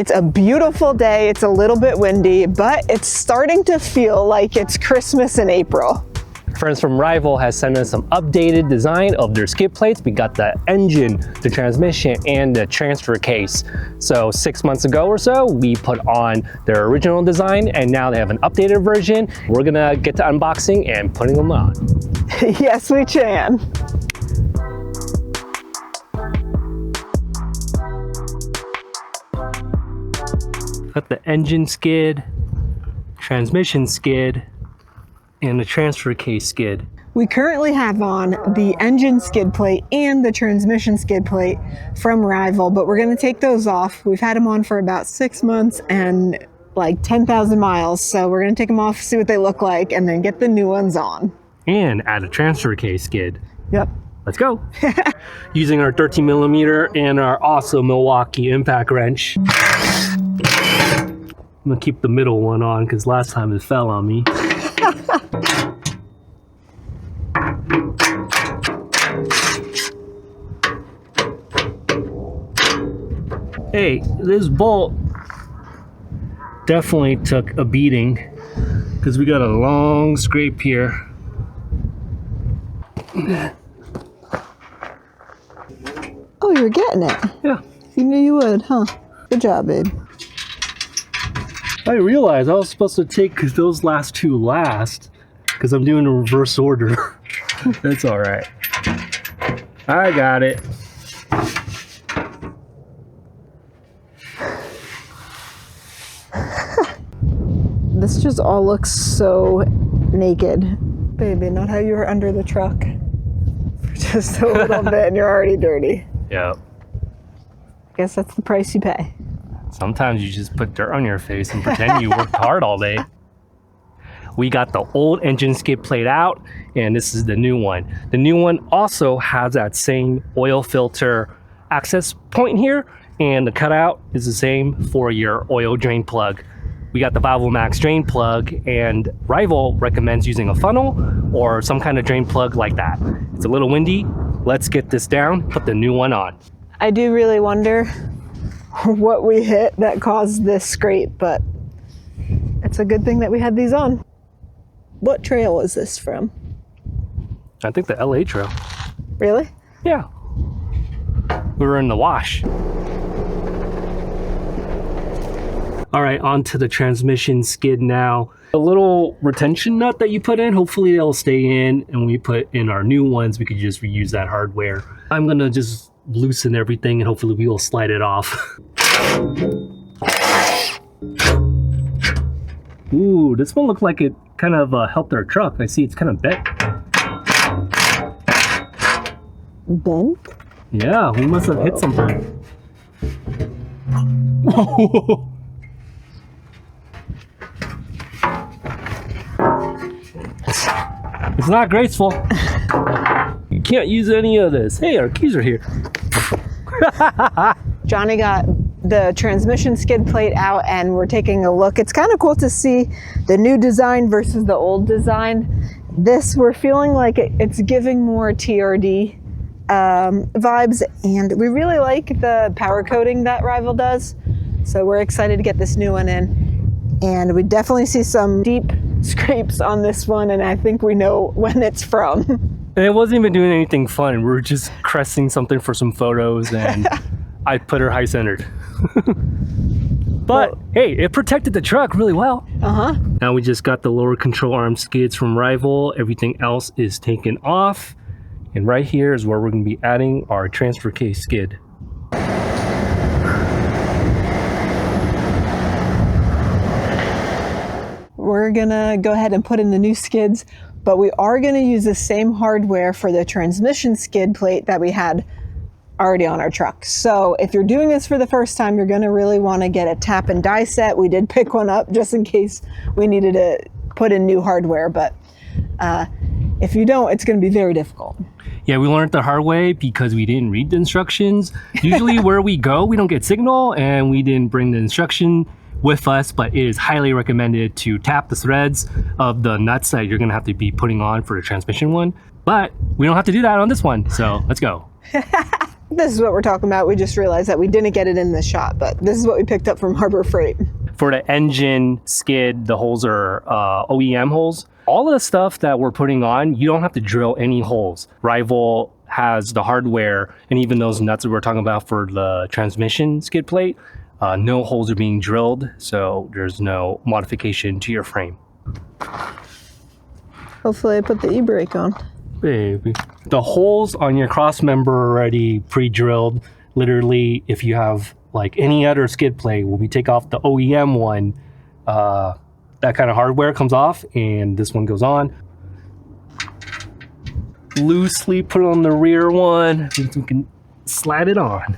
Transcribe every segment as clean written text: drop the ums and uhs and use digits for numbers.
It's a beautiful day. It's a little bit windy, but it's starting to feel like it's Christmas in April. Friends from Rival has sent us some updated design of their skid plates. We got the engine, the transmission, and the transfer case. So 6 months ago or so, we put on their original design, and now they have an updated version. We're gonna get to unboxing and putting them on. Yes, we can. Got the engine skid, transmission skid, and the transfer case skid. We currently have on the engine skid plate and the transmission skid plate from Rival, but we're gonna take those off. We've had them on for about 6 months and like 10,000 miles. So we're gonna take them off, see what they look like, and then get the new ones on. And add a transfer case skid. Yep. Let's go. Using our 13mm and our awesome Milwaukee impact wrench. I'm gonna keep the middle one on because last time it fell on me. Hey, this bolt definitely took a beating because we got a long scrape here. Oh, you're getting it. Yeah. You knew you would, huh? Good job, babe. I realized I was supposed to take those last two last because I'm doing a reverse order. That's all right. I got it. This just all looks so naked. Baby, not how you were under the truck for just a little bit and you're already dirty. Yep. I guess that's the price you pay. Sometimes you just put dirt on your face and pretend you worked hard all day. We got the old engine skid plate out, and this is the new one. The new one also has that same oil filter access point here, and the cutout is the same for your oil drain plug. We got the Valve Max drain plug, and Rival recommends using a funnel or some kind of drain plug like that. It's a little windy. Let's get this down, put the new one on. I do really wonder what we hit that caused this scrape, but it's a good thing that we had these on. What trail is this from? I think the LA trail. Really? Yeah. We were in the wash. All right, on to the transmission skid now. A little retention nut that you put in, hopefully it'll stay in, and when we put in our new ones, we could just reuse that hardware. I'm gonna just loosen everything and hopefully we will slide it off. Ooh, this one looked like it kind of helped our truck. I see it's kind of bent. Bent? Yeah, we must have hit something. It's not graceful. You can't use any of this. Hey, our keys are here. Johnny got the transmission skid plate out and we're taking a look. It's kind of cool to see the new design versus the old design. This, we're feeling like it's giving more TRD vibes, and we really like the power coating that Rival does. So we're excited to get this new one in. And we definitely see some deep scrapes on this one, and I think we know when it's from. And it wasn't even doing anything fun. We were just cresting something for some photos, and I put her high centered. But hey, it protected the truck really well. Now we just got the lower control arm skids from Rival. Everything else is taken off. And right here is where we're gonna be adding our transfer case skid. We're gonna go ahead and put in the new skids, but we are gonna use the same hardware for the transmission skid plate that we had already on our truck. So if you're doing this for the first time, you're gonna really wanna get a tap and die set. We did pick one up just in case we needed to put in new hardware, but if you don't, it's gonna be very difficult. Yeah, we learned the hard way because we didn't read the instructions. Usually where we go, we don't get signal, and we didn't bring the instruction with us, but it is highly recommended to tap the threads of the nuts that you're gonna have to be putting on for the transmission one. But we don't have to do that on this one, so let's go. This is what we're talking about. We just realized that we didn't get it in this shot, but this is what we picked up from Harbor Freight. For the engine skid, the holes are OEM holes. All of the stuff that we're putting on, you don't have to drill any holes. Rival has the hardware, and even those nuts that we're talking about for the transmission skid plate, no holes are being drilled, so there's no modification to your frame. Hopefully I put the e-brake on. Baby. The holes on your cross member are already pre-drilled. Literally, if you have like any other skid plate, when we take off the OEM one, that kind of hardware comes off and this one goes on. Loosely put it on the rear one, we can slide it on.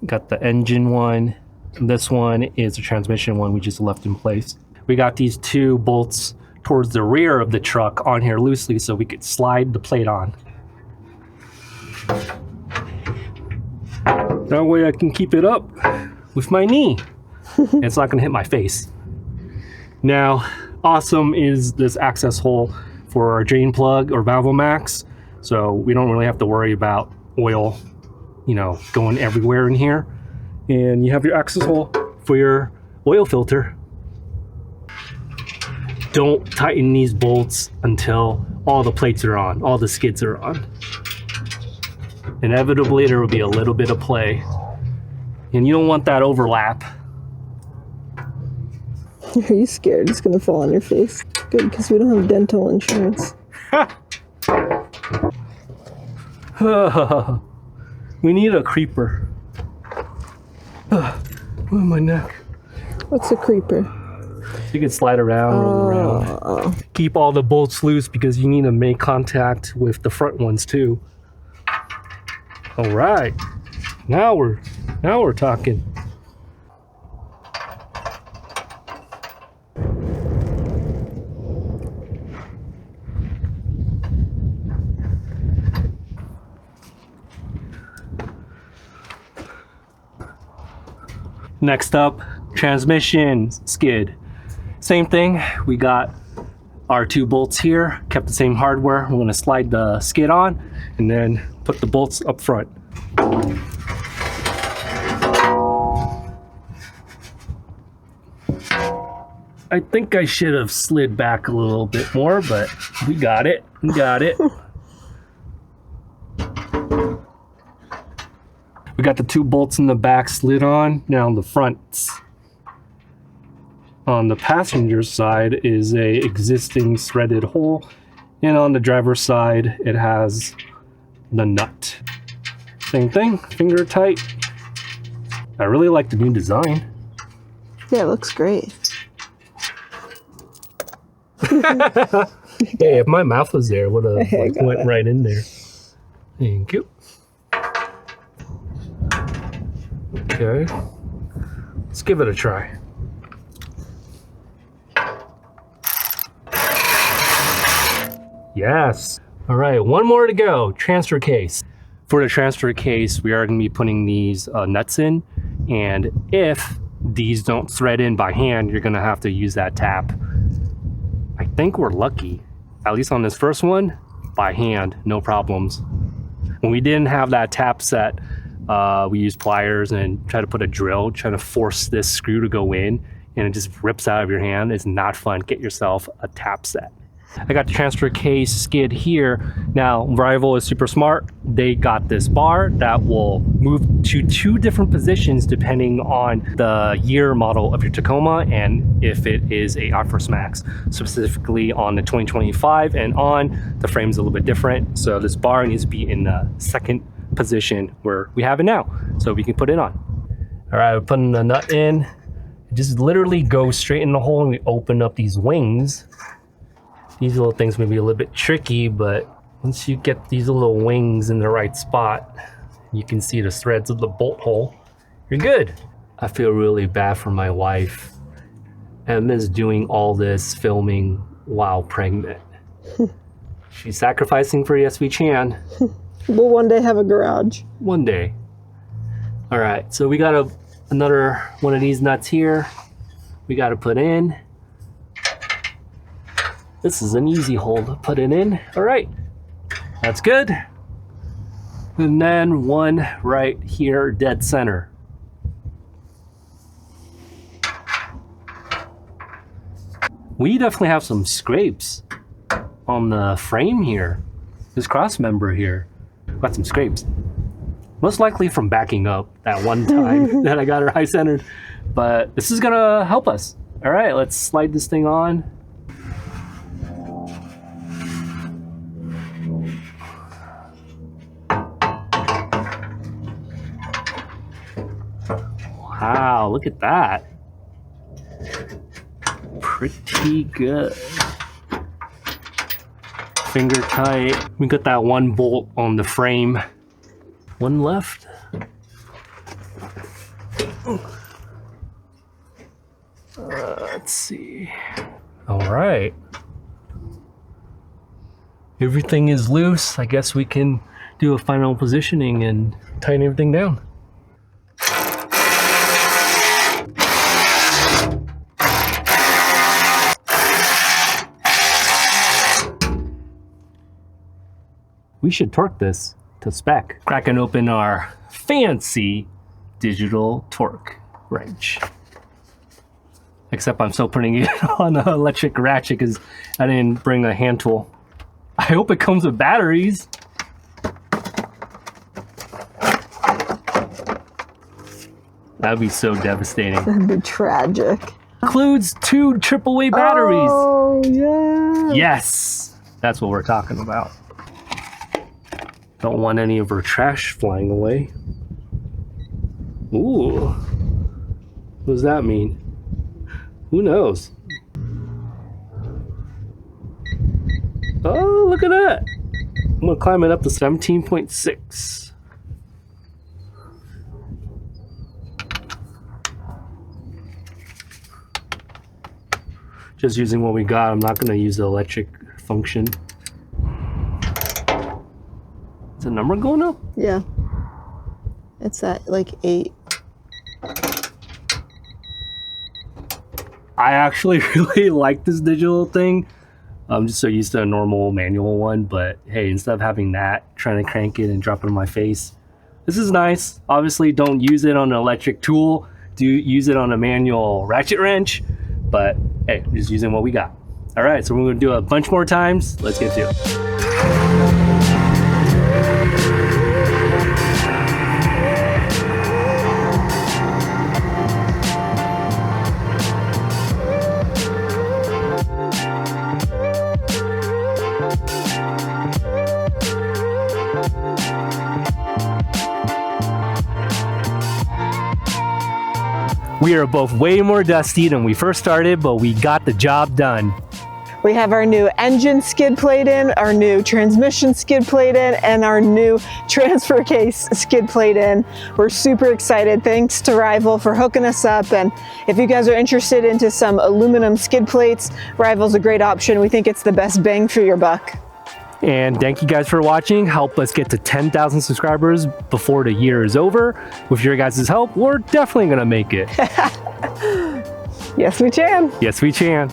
Got the engine one. This one is the transmission one we just left in place. We got these two bolts towards the rear of the truck on here loosely so we could slide the plate on. That way I can keep it up with my knee. And it's not gonna hit my face. Now, awesome is this access hole for our drain plug or Valvomax. So we don't really have to worry about oil, you know, going everywhere in here. And you have your access hole for your oil filter. Don't tighten these bolts until all the plates are on, all the skids are on. Inevitably, there will be a little bit of play. And you don't want that overlap. Are you scared it's gonna fall on your face? Good, because we don't have dental insurance. We need a creeper. Oh, my neck. What's a creeper? You can slide around, roll around. Keep all the bolts loose because you need to make contact with the front ones too. All right, now we're talking. Next up, transmission skid. Same thing, we got our two bolts here, kept the same hardware. We're gonna slide the skid on and then put the bolts up front. I think I should have slid back a little bit more, but we got it, we got it. We got the two bolts in the back slid on. Now the fronts. On the passenger side is a existing threaded hole, and on the driver's side it has the nut. Same thing, finger tight. I really like the new design. Yeah, it looks great. Hey, if my mouth was there, it would have went right in there. Thank you. Okay, let's give it a try. Yes. All right, one more to go. Transfer case. For the transfer case, we are going to be putting these nuts in, and if these don't thread in by hand, you're going to have to use that tap. I think we're lucky, at least on this first one, by hand, no problems. When we didn't have that tap set, we used pliers and try to put a drill, trying to force this screw to go in, and it just rips out of your hand. It's not fun. Get yourself a tap set. I got the transfer case skid here. Now, Rival is super smart. They got this bar that will move to two different positions depending on the year model of your Tacoma and if it is a Outforce Max. Specifically on the 2025 and on, the frame's a little bit different. So this bar needs to be in the second position where we have it now. So we can put it on. All right, we're putting the nut in. It just literally goes straight in the hole and we open up these wings. These little things may be a little bit tricky, but once you get these little wings in the right spot, you can see the threads of the bolt hole, you're good. I feel really bad for my wife. Emma's doing all this filming while pregnant. She's sacrificing for Yes We Chan. We'll one day have a garage. One day. All right, so we got another one of these nuts here. We got to put in. This is an easy hole to put it in. All right, that's good. And then one right here, dead center. We definitely have some scrapes on the frame here. This cross member here, got some scrapes. Most likely from backing up that one time that I got her high centered, but this is gonna help us. All right, let's slide this thing on. Wow, look at that. Pretty good. Finger tight. We got that one bolt on the frame. One left. Let's see. All right. Everything is loose. I guess we can do a final positioning and tighten everything down. We should torque this to spec. Cracking open our fancy digital torque wrench. Except I'm still putting it on an electric ratchet because I didn't bring a hand tool. I hope it comes with batteries. That'd be so devastating. That'd be tragic. Includes 2 AAA batteries. Oh, yeah. Yes, that's what we're talking about. Don't want any of our trash flying away. Ooh, what does that mean? Who knows? Oh, look at that. I'm gonna climb it up to 17.6. Just using what we got. I'm not gonna use the electric function. Is the number going up? Yeah. It's at like 8. I actually really like this digital thing. I'm just so used to a normal manual one, but hey, instead of having that, trying to crank it and drop it in my face, this is nice. Obviously, don't use it on an electric tool. Do use it on a manual ratchet wrench, but hey, just using what we got. All right, so we're gonna do a bunch more times. Let's get to it. We are both way more dusty than we first started, but we got the job done. We have our new engine skid plate in, our new transmission skid plate in, and our new transfer case skid plate in. We're super excited. Thanks to Rival for hooking us up. And if you guys are interested into some aluminum skid plates, Rival's a great option. We think it's the best bang for your buck. And thank you guys for watching. Help us get to 10,000 subscribers before the year is over. With your guys' help, we're definitely gonna make it. Yes, we can. Yes, we can.